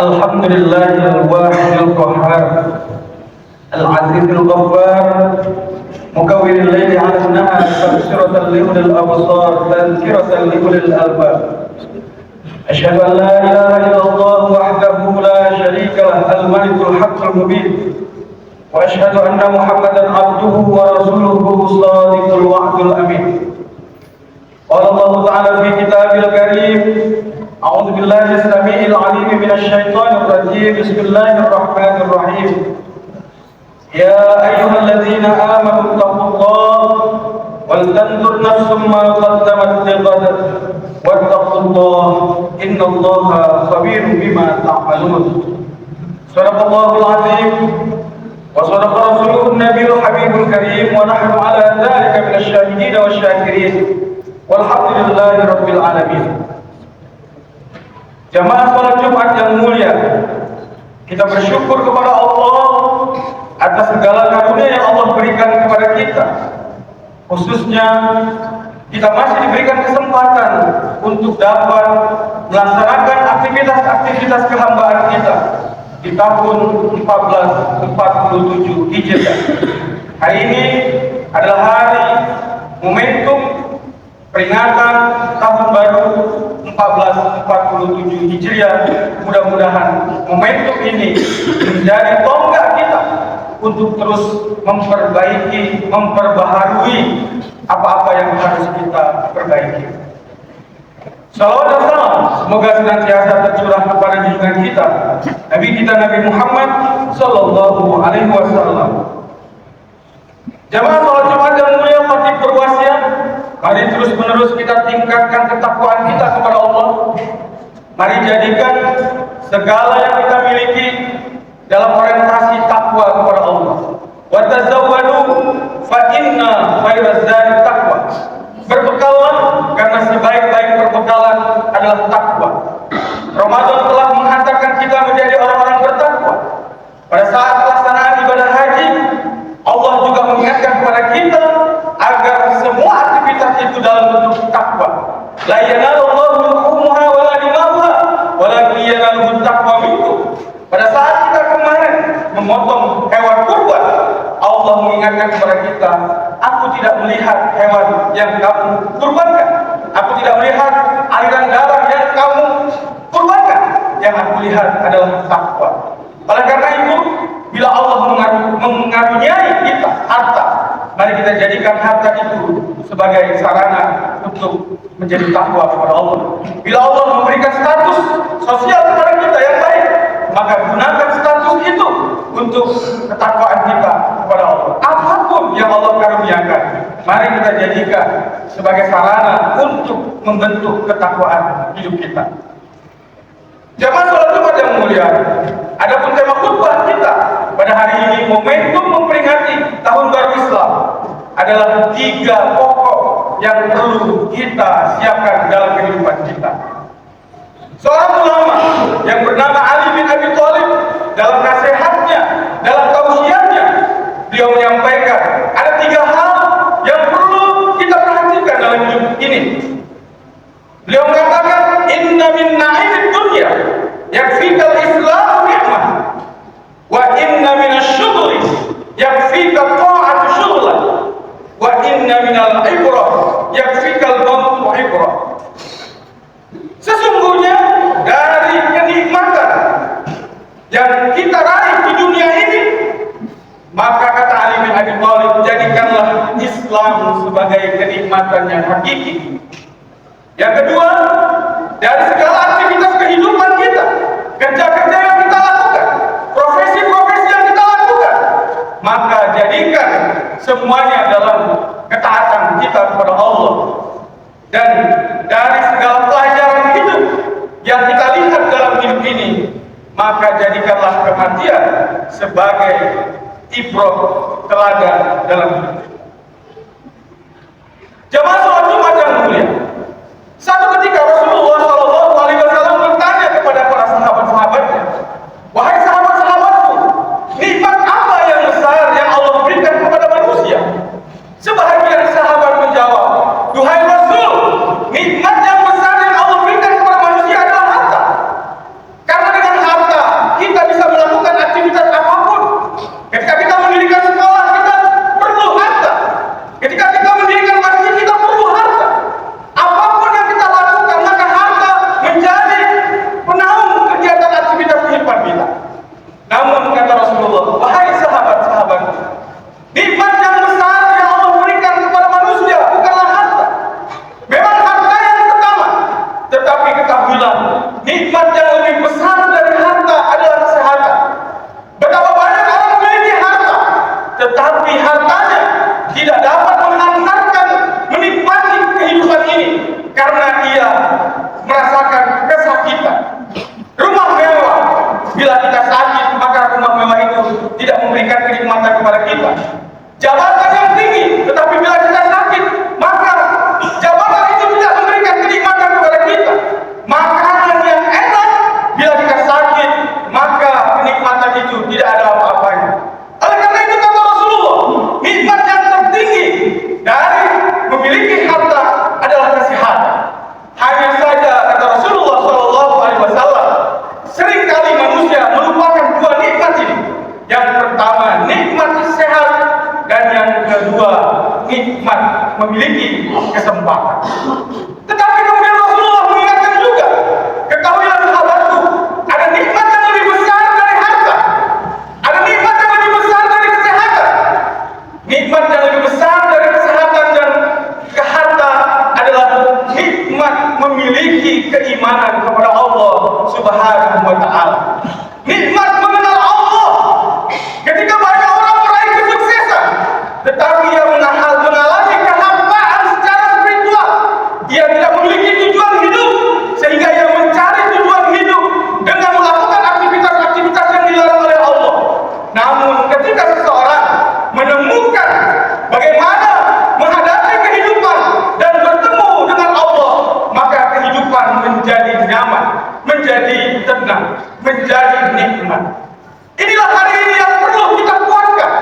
الحمد لله الواحد القهار العزيز الغفار مكور الليل على النهار تبصرة لأولي الأبصار تذكرة لأولي الألباب. أشهد أن لا إله إلا الله وحده لا شريك له الملك الحق المبين، وأشهد أن محمدا عبده ورسوله الصادق الوعد الأمين. قال الله تعالى في كتابه الكريم: أعوذ بالله السميع العليم من الشيطان الرجيم. بسم الله الرحمن الرحيم. يا أيها الذين آمنوا اتقوا الله ولتنظر نفس ما قدمت لغد واتقوا الله إن الله خبير بما تعملون. صدق الله العظيم وصدق رسوله النبي الحبيب الكريم، ونحن على ذلك من الشاهدين والشاكرين والحمد لله رب العالمين. Jamaah salat Jumat yang mulia, kita bersyukur kepada Allah atas segala karunia yang Allah berikan kepada kita. Khususnya kita masih diberikan kesempatan untuk dapat melaksanakan aktivitas kehambaan kita di tahun 1447 Hijriah. Hari ini adalah hari momentum peringatan tahun baru 1447 Hijriah. Mudah-mudahan momentum ini menjadi tonggak kita untuk terus memperbaiki, memperbaharui apa-apa yang harus kita perbaiki. Salawat dan salam semoga senantiasa tercurah kepada junjungan kita, Nabi kita Nabi Muhammad Sallallahu Alaihi Wasallam. Jamaah salat Jumat yang mulia, khatib berwasiat, mari terus menerus kita tingkatkan ketakwaan kita kepada Allah. Mari jadikan segala yang kita miliki dalam orientasi takwa kepada Allah. Wa tazawwadu fa inna khairaz zadi taqwa. Berbekallah karena sebaik-baik perbekalan adalah takwa. Ramadan telah menghantarkan kita menjadi orang-orang bertakwa. Pada saat pelaksanaan ibadah haji, Allah juga mengingatkan kepada kita agar semua aktivitas itu dalam bentuk takwa. La yanalullahu luhumuha wala dimauha walakin yanaluhu taqwa minkum. Pada saat kita kemarin memotong hewan kurban, Allah mengingatkan kepada kita, aku tidak melihat hewan yang kamu kurbankan, aku tidak melihat aliran darah yang kamu kurbankan, yang aku lihat adalah takwa. Oleh karena itu, bila Allah mengaruniai kita harta, mari kita jadikan harta itu sebagai sarana untuk menjadi takwa kepada Allah. Bila Allah memberikan status sosial kepada kita yang baik, maka gunakan status itu untuk ketakwaan kita kepada Allah. Apapun yang Allah karuniakan, mari kita jadikan sebagai sarana untuk membentuk ketakwaan hidup kita. Jamaah salat Jumat yang mulia, adapun tema khutbah kita pada hari ini, momentum memperingati tahun baru Islam, adalah 3 pokok yang perlu kita siapkan dalam kehidupan kita. Seorang ulama yang bernama Ali bin Abi Thalib, dalam nasihatnya, dalam tausiahnya, beliau menyampaikan ada 3 hal yang perlu kita perhatikan dalam hidup ini. Beliau mengatakan, inna min na'imid dunya yakfikal islamu ni'mah, wa inna minasyughli yakfika ta'atu syughlan, wa inna minal ibrah yakfikal mautu ibrah. Sesungguhnya dari kenikmatan yang kita raih di dunia ini, maka kata Ali bin Abi Thalib, jadikanlah Islam sebagai kenikmatan yang hakiki. Yang kedua, dari segala aktivitas kehidupan kita, kerja-kerja yang kita lakukan, profesi-profesi yang kita lakukan, maka jadikan semuanya dalam ketaatan kita kepada Allah. Dan dari segala pelajaran hidup yang kita lihat dalam hidup ini, maka jadikanlah kematian sebagai ibrah, teladan dalam hidup. Jamaah salat Jumat yang mulia, satu ketika Rasulullah SAW bertanya kepada para sahabat-sahabatnya, wahai sahabat-sahabatku, nikmat apa yang besar yang Allah berikan kepada manusia? Sebahagian sahabat menjawab, duhai Rasul, nikmat yang besar yang Allah berikan kepada manusia adalah harta. Karena dengan harta bila kita sakit, maka rumah mewah itu tidak memberikan kenikmatan kepada kita. Jabatan yang tinggi, tetapi bila kita sakit, maka jabatan itu tidak memberikan kenikmatan kepada kita. Makanan yang enak, bila kita sakit, maka kenikmatan itu tidak ada apa-apanya. Oleh karena itu kata Rasulullah, nikmat yang tertinggi dari memiliki harta adalah kesehatan. Hanya saja kata Rasulullah SAW, seringkali manusia melupakan dua nikmat ini. Yang pertama, nikmat sehat, dan yang kedua, nikmat memiliki kesempatan. Tetapi kemudian Rasulullah mengingatkan juga, ketahuilah sahabatku, ada nikmat yang lebih besar dari harta, ada nikmat yang lebih besar dari kesehatan. Nikmat yang lebih besar dari kesehatan dan harta adalah nikmat memiliki keimanan kepada Allah Subhanahu wa Ta'ala. Nikmat mengenal Allah. Ketika banyak orang meraih kesuksesan, tetapi ia mengalami kehampaan secara spiritual, ia tidak memiliki tujuan hidup, sehingga ia mencari tujuan hidup dengan melakukan aktivitas-aktivitas yang dilarang oleh Allah. Namun ketika seseorang menemukan bagaimana menghadapi kehidupan dan bertemu dengan Allah, maka kehidupan menjadi nyaman, menjadi tenang, menjadi nikmat. Inilah hari ini yang perlu kita kuatkan.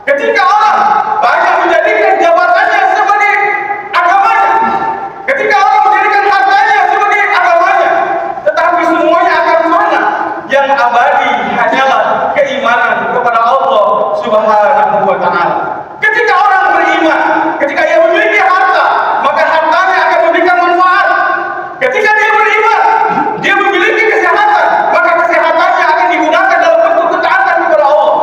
Ketika orang banyak menjadikan jabatannya sebagai agamanya, ketika orang menjadikan hartanya sebagai agamanya, tetapi semuanya akan fana. Yang abadi hanyalah keimanan kepada Allah Subhanahu wa Ta'ala. Ketika orang beriman, ketika ia memiliki harta, maka hartanya akan memberikan manfaat. Ketika dia beriman, dia memiliki kesehatan, maka kesehatannya akan digunakan dalam bentuk ketaatan kepada Allah.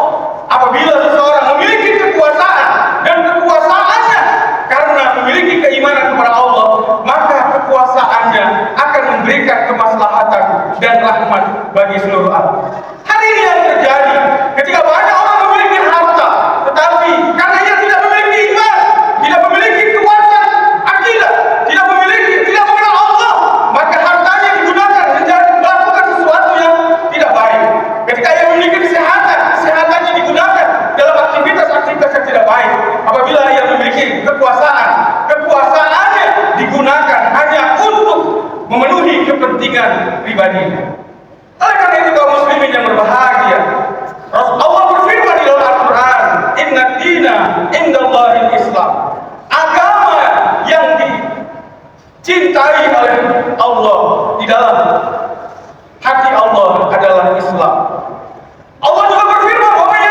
Apabila seseorang memiliki kekuasaan dan kekuasaannya karena memiliki keimanan kepada Allah, maka kekuasaannya akan memberikan kemaslahatan dan rahmat bagi seluruh alam. Hari ini yang terjadi ketika banyak orang memiliki harta, tetapi karena ia tidak memiliki iman, tidak memiliki kekuatan akidah, tidak mengenal Allah, maka hartanya digunakan menjadi melakukan sesuatu yang tidak baik. Ketika ia memiliki kesehatan, kesehatannya digunakan dalam aktivitas-aktivitas yang tidak baik. Apabila ia memiliki kekuasaan, kekuasaannya digunakan hanya untuk memenuhi kepentingan pribadinya. Oleh karena itu kaum muslimin yang berbahagia, Allah berfirman di dalam Al-Quran, Inna dina indallahil Islam. Agama yang dicintai oleh Allah di dalam hati Allah adalah Islam. Allah juga berfirman, wa may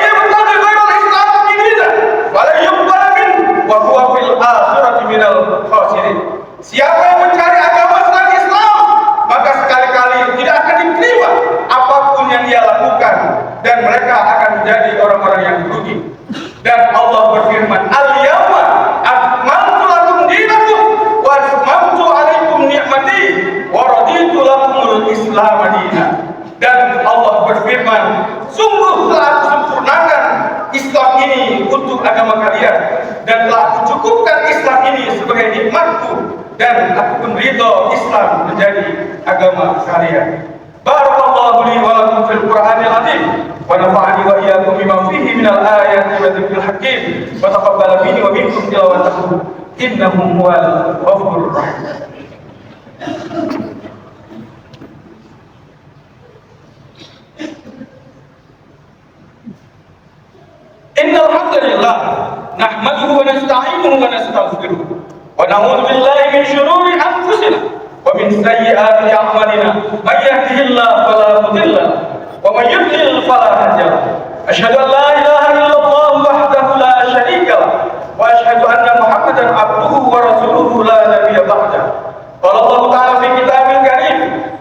yabtaghi ghairal Islam dinan fala yuqbal minhu wa huwa fil akhirati minal khasirin. Siapa yang mencari agama selain Islam, maka sekali-kali tidak akan diterima apapun yang ia lakukan, dan mereka akan menjadi orang-orang yang rugi. Dan Allah berfirman, al-yawma akmaltu lakum dinakum wa atmamtu alaikum ni'mati wa raditu lakumul Islam dinan. Dan Allah berfirman, sungguh telah aku sempurnakan Islam ini untuk agama kalian, dan telah aku cukupkan Islam ini sebagai nikmatku, dan aku pun ridho Islam menjadi agama kalian. Barakallahu li wa lakum fil Qur'anil azim wa nafa'ani wa iyyakum bima fihi minal ayati wa dzikril hakim wa taqabbal minni wa minkum tilawatahu innahu huwal ghafurur rahim. Innal hamdalillah nahmaduhu wa nasta'inuhu wa nastaghfiruh wa na'udzu billahi min shururi anfusina wa min sayyiati a'malina may yahdihillahu fala mudilla lahu wa may yudlil fala hadiya lahu. Asyhadu an la ilaha illallah wahdahu la syarika lahu wa asyhadu anna Muhammadan abduhu wa rasuluhu la nabiyya ba'dahu. Qala Allah ta'ala fi kitabil karim,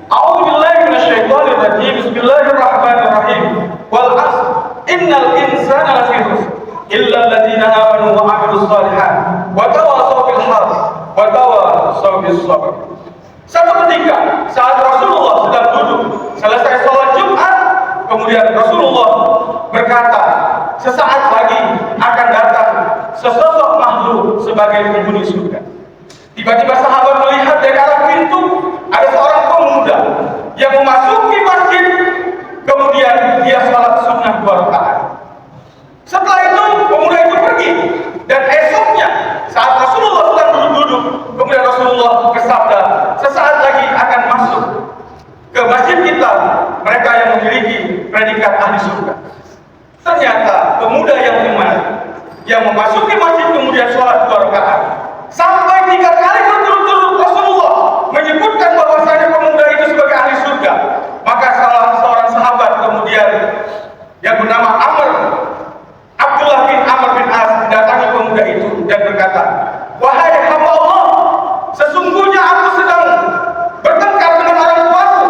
a'udzu billahi minasy syaithanir rajim. Bismillahirrahmanirrahim. Wal 'asr innal insana lafi khusr illa alladziina aamanu wa 'amilus shalihat wa tawassaw bil haqq wa tawassaw bis sabr. Satu ketika saat Rasulullah sedang duduk selesai sholat Jumat, kemudian Rasulullah berkata, sesaat lagi akan datang sesosok makhluk sebagai penghuni surga. Tiba-tiba sahabat melihat dari arah pintu ada seorang pemuda yang memasuki masjid masuk 2 rakaat. Setelah itu pemuda itu pergi, dan esoknya saat Rasulullah sedang duduk-duduk, kemudian Rasulullah bersabda, sesaat lagi akan masuk ke masjid kita mereka yang memiliki predikat ahli surga. Ternyata pemuda yang iman yang memasuki masjid kemudian sholat 2 rakaat sampai 3 kali berturut-turut Rasulullah menyebutkan bahwasanya pemuda itu sebagai ahli surga. Maka salah seorang sahabat kemudian yang bernama Abdullah bin Amr bin As mendatangi pemuda itu dan berkata, "Wahai hamba Allah, sesungguhnya aku sedang bertengkar dengan orang tuaku.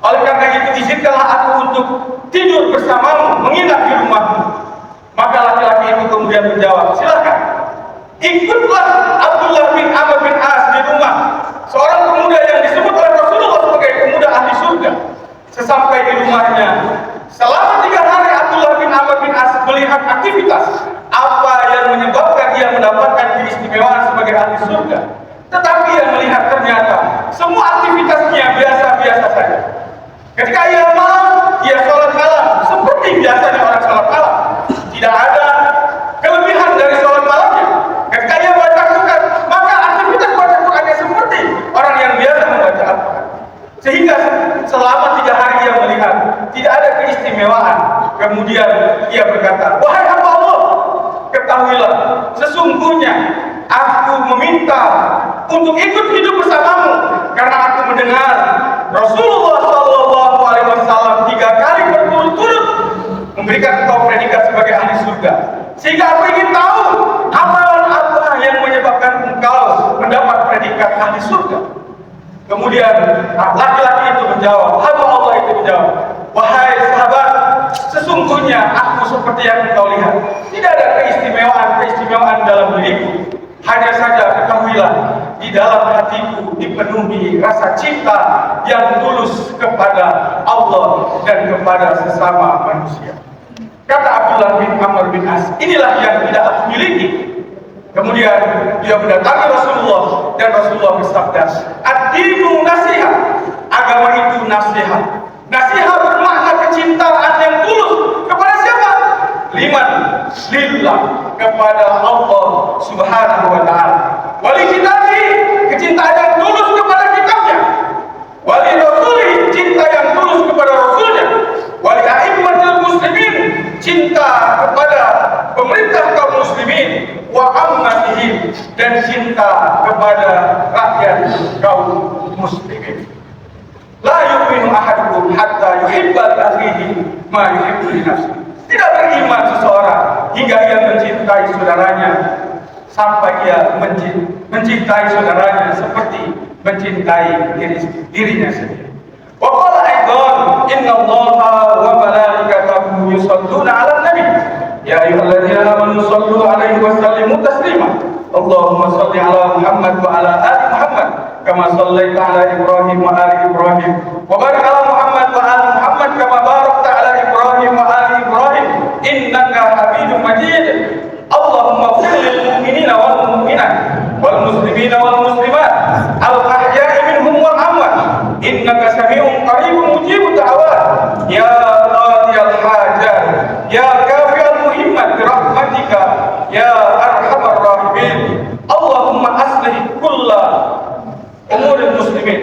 Oleh karena itu izinkanlah aku untuk tidur bersamamu, menginap di rumahmu." Maka laki-laki itu kemudian menjawab, "Silakan, ikutlah Abdullah bin Amr bin As di rumah seorang pemuda yang disebut oleh Rasulullah sebagai pemuda ahli surga." Sesampai di rumahnya, selama 3 hari Abdullah bin Amr bin As melihat aktivitas apa yang menyebabkan dia mendapatkan keistimewaan sebagai ahli surga. Tetapi ia melihat ternyata semua aktivitasnya biasa-biasa saja. Ketika ia malam, ia sholat malam seperti biasanya orang sholat malam. Tidak ada kelebihan dari sholat malamnya. Ketika ia baca Quran, maka aktivitas baca Qurannya seperti orang yang biasa membaca Al-Quran. Sehingga selama 3 hari ia melihat tidak ada keistimewaan. Kemudian ia berkata, "Wahai hamba Allah, ketahuilah sesungguhnya aku meminta untuk ikut hidup bersamamu karena aku mendengar Rasulullah SAW 3 kali berturut-turut memberikan engkau predikat sebagai ahli surga. Sehingga aku ingin tahu amalan apa yang menyebabkan engkau mendapat predikat ahli surga." Kemudian laki-laki itu menjawab, hamba Allah itu menjawab, "Wahai sahabat, sesungguhnya aku seperti yang engkau lihat. Tidak ada keistimewaan dalam diriku. Hanya saja ketahuilah, di dalam hatiku dipenuhi rasa cinta yang tulus kepada Allah dan kepada sesama manusia." Kata Abdullah bin Amr bin As, inilah yang tidak aku miliki. Kemudian dia mendatangi Rasulullah dan Rasulullah bersabda, "Ad-dinu nasihat." Agama itu nasihat. Nasihat bermakna kecintaan yang tulus kepada siapa? Lillah, kepada Allah Subhanahu wa taala. Wali kitabi, kecintaan yang tulus kepada kitabnya. Wali rasuli, cinta yang tulus kepada rasulnya. Wali a'immatul muslimin, cinta kepada pemerintah kaum muslimin. Wa ammatihim, dan cinta kepada rakyat kaum muslimin. La yu'minu ahadukum hatta yuhibba li akhihi ma yuhibbu li nafsihi. Tidak beriman seseorang hingga ia mencintai saudaranya sampai ia mencintai saudaranya seperti mencintai dirinya sendiri. Wa qala aidan, innallaha wa malaikatahu yusholluna 'alan nabi. Ya ayyuhalladzina amanu shallu 'alaihi wa sallimu taslima. Allahumma shalli 'ala Muhammad wa 'ala ali Muhammad kama shallaita 'ala Ibrahim wa ali Ibrahim wa barik 'ala Muhammad wa ali Muhammad kama barakta 'ala Ibrahim wa ali Ibrahim innaka Hamidum Majid. Allahumma ighfir lil mu'minina wal mu'minat wal muslimina wal muslimat al ahya'i minhum wal amwat innaka sami'un qaribun mujibud da'awat. Ya qadiyal hajat, ya kafiyal muhimmat bi rahmatika ya arhamar rahimin. Allahumma aslih kulla umuril muslimin.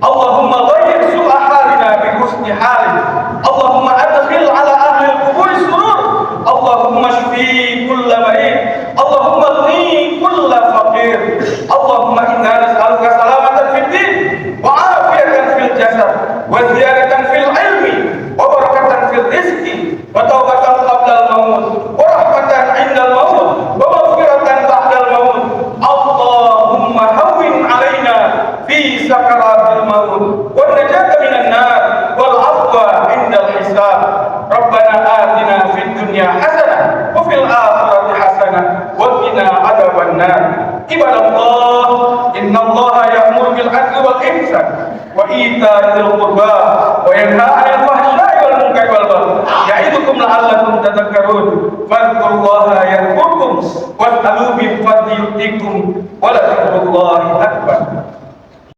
Allahumma ghayyir su'a halina bi husni halin. Allahumma adkhil ala ahli al-qubur surur. Allahumma shfi kulla marid. Allahumma ghni kulla faqir. Allahumma inna nas'aluka salamatan fid din wa afiyatan fil jasad wa ziyadatan fil ilmi wa barakatan fil rizqi wa taubatan qabla al-maut wa rahmatan 'inda al-maut wa maghfiratan ba'da al-maut. Allahumma hawwin 'alaina fi sakaratil maut wa najata minan nar wal 'afwa 'inda al-hisab. Rabbana atina fid dunya hasanah wa fil akhirati hasanah wa qina adzaban nar. Ibadallah, innallaha ya'muru bil 'adli wal ihsan wa ita'i dzil qurba wa yanha 'anil fahsya'i wal munkari wal baghi ya'idukum la'allakum tadhakkarun. Fadhkurullaha yadhkurkum was'alu min fadli yu'tikum wa la takburullahi akbar.